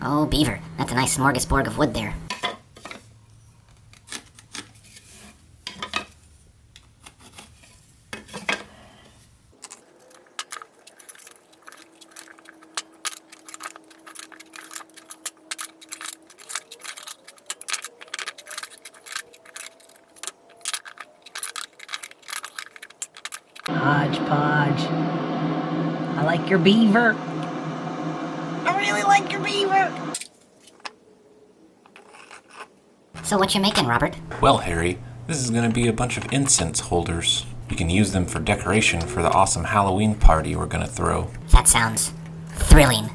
Oh, beaver. That's a nice smorgasbord of wood there. Hodgepodge. I like your beaver. I really like your beaver. So what you making, Robert? Well, Harry, this is going to be a bunch of incense holders. You can use them for decoration for the awesome Halloween party we're going to throw. That sounds thrilling.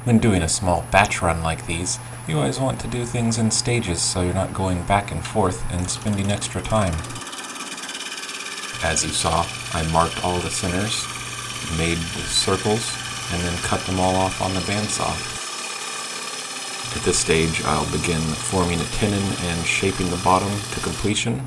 When doing a small batch run like these, you always want to do things in stages so you're not going back and forth and spending extra time. As you saw, I marked all the centers, made the circles, and then cut them all off on the bandsaw. At this stage, I'll begin forming a tenon and shaping the bottom to completion.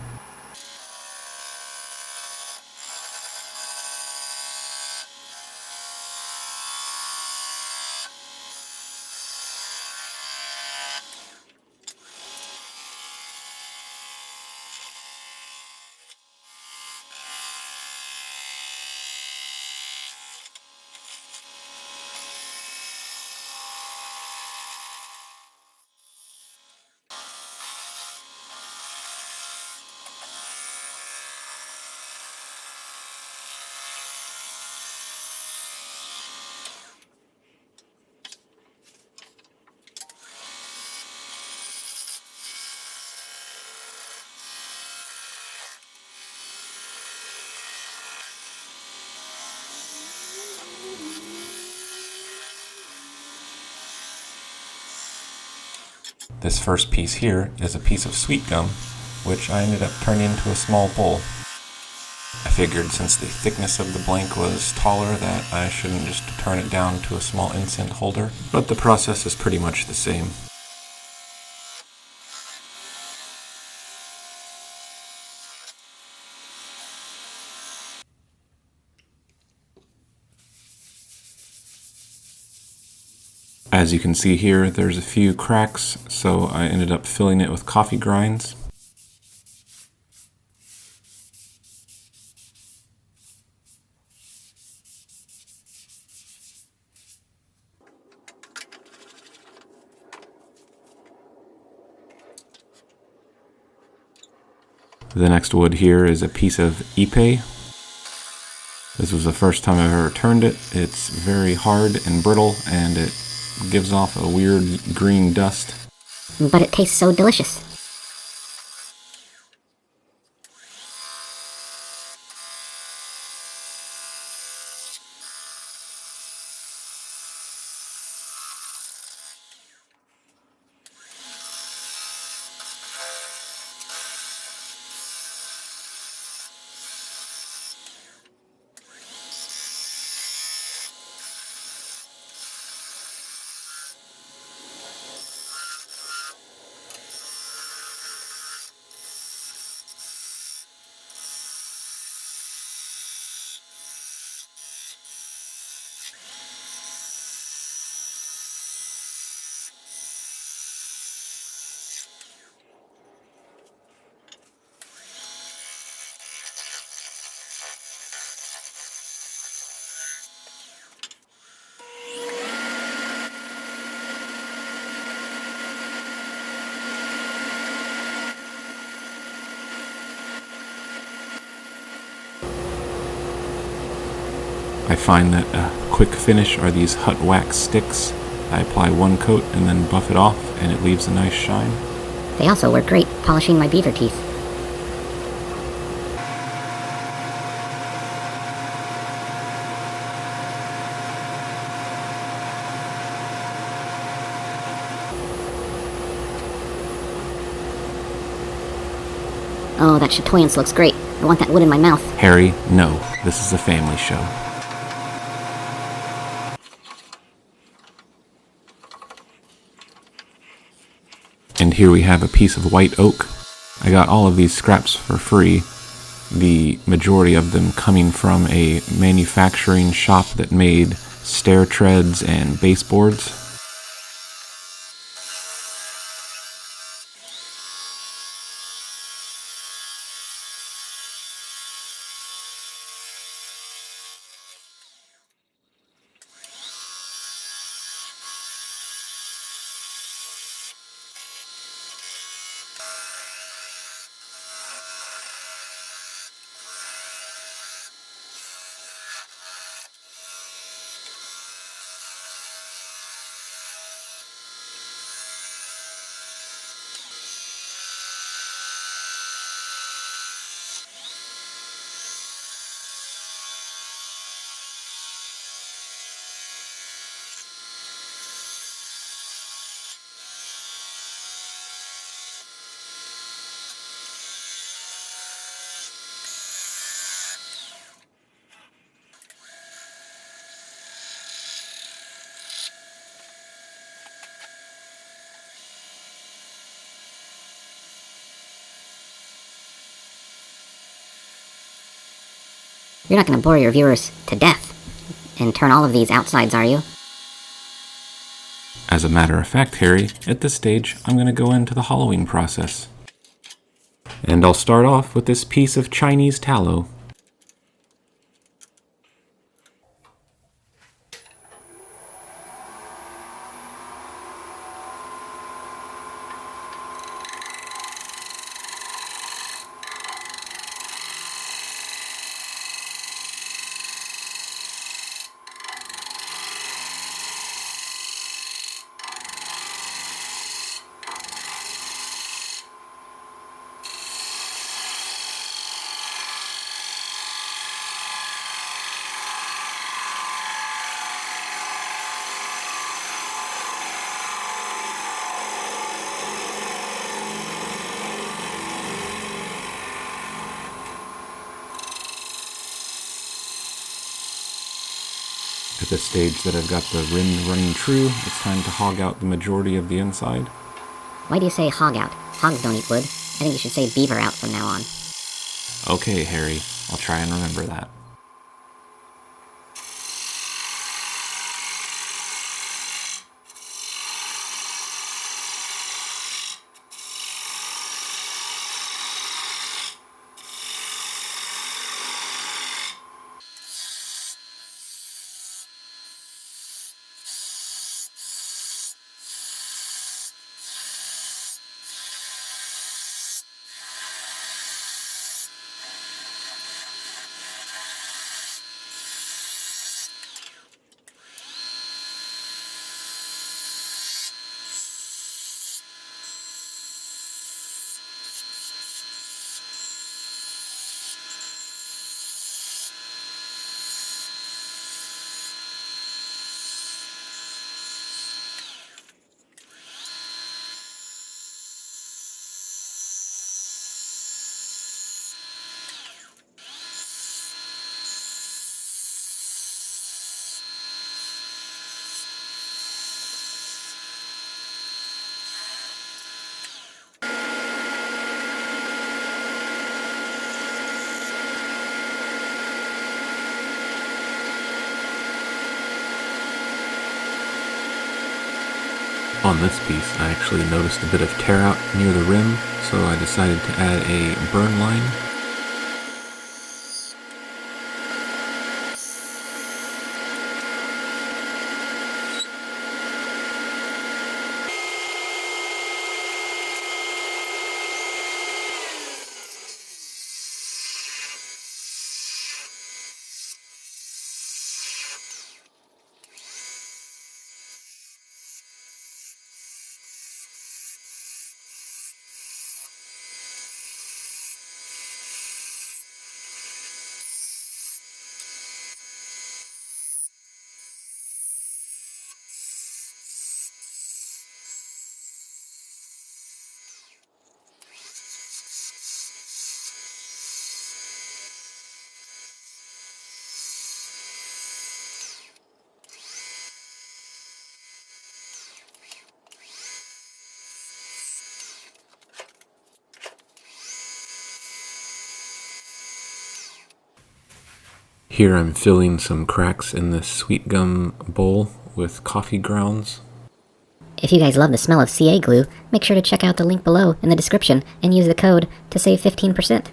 This first piece here is a piece of sweet gum, which I ended up turning into a small bowl. I figured since the thickness of the blank was taller that I shouldn't just turn it down to a small incense holder, but the process is pretty much the same. As you can see here, there's a few cracks, so I ended up filling it with coffee grinds. The next wood here is a piece of ipe. This was the first time I've ever turned it. It's very hard and brittle, and it gives off a weird green dust. But it tastes so delicious. I find that a quick finish are these hut wax sticks. I apply one coat and then buff it off, and it leaves a nice shine. They also work great polishing my beaver teeth. Oh, that chatoyance looks great. I want that wood in my mouth. Harry, no, this is a family show. And here we have a piece of white oak. I got all of these scraps for free, the majority of them coming from a manufacturing shop that made stair treads and baseboards. You're not going to bore your viewers to death and turn all of these outsides, are you? As a matter of fact, Harry, at this stage, I'm going to go into the hollowing process. And I'll start off with this piece of Chinese tallow. At this stage that I've got the rim running true, it's time to hog out the majority of the inside. Why do you say hog out? Hogs don't eat wood. I think you should say beaver out from now on. Okay, Harry, I'll try and remember that. On this piece, I actually noticed a bit of tear out near the rim, so I decided to add a burn line. Here I'm filling some cracks in this sweet gum bowl with coffee grounds. If you guys love the smell of CA glue, make sure to check out the link below in the description and use the code to save 15%.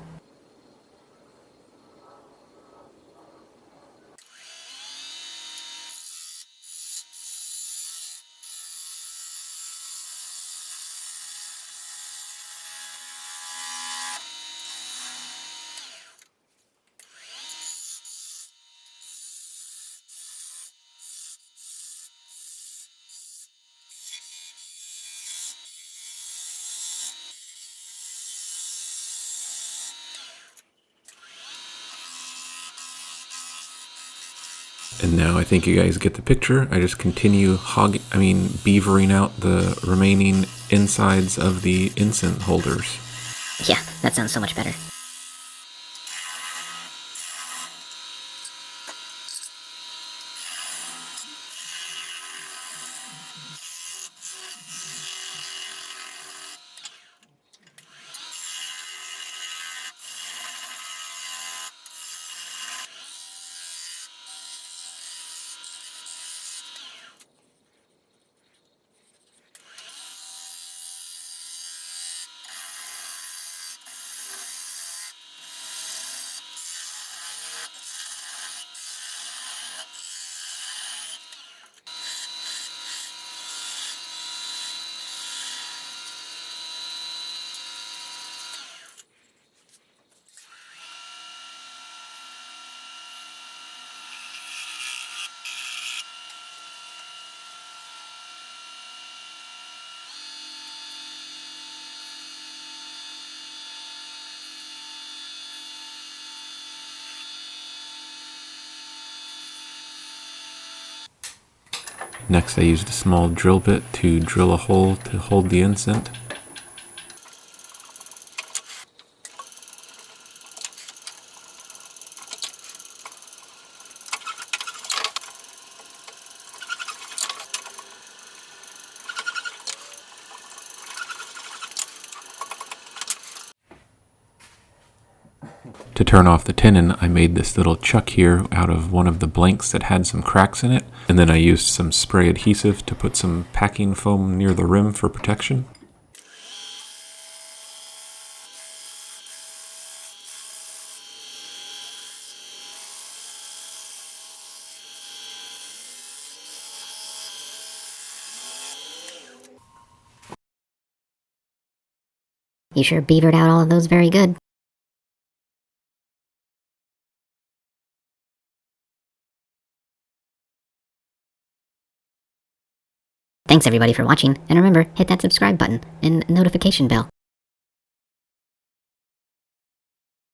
And now I think you guys get the picture. I just continue beavering out the remaining insides of the incense holders. Yeah, that sounds so much better. Next I used a small drill bit to drill a hole to hold the incense. To turn off the tenon, I made this little chuck here out of one of the blanks that had some cracks in it, and then I used some spray adhesive to put some packing foam near the rim for protection. You sure beavered out all of those very good. Thanks everybody for watching, and remember, hit that subscribe button and notification bell.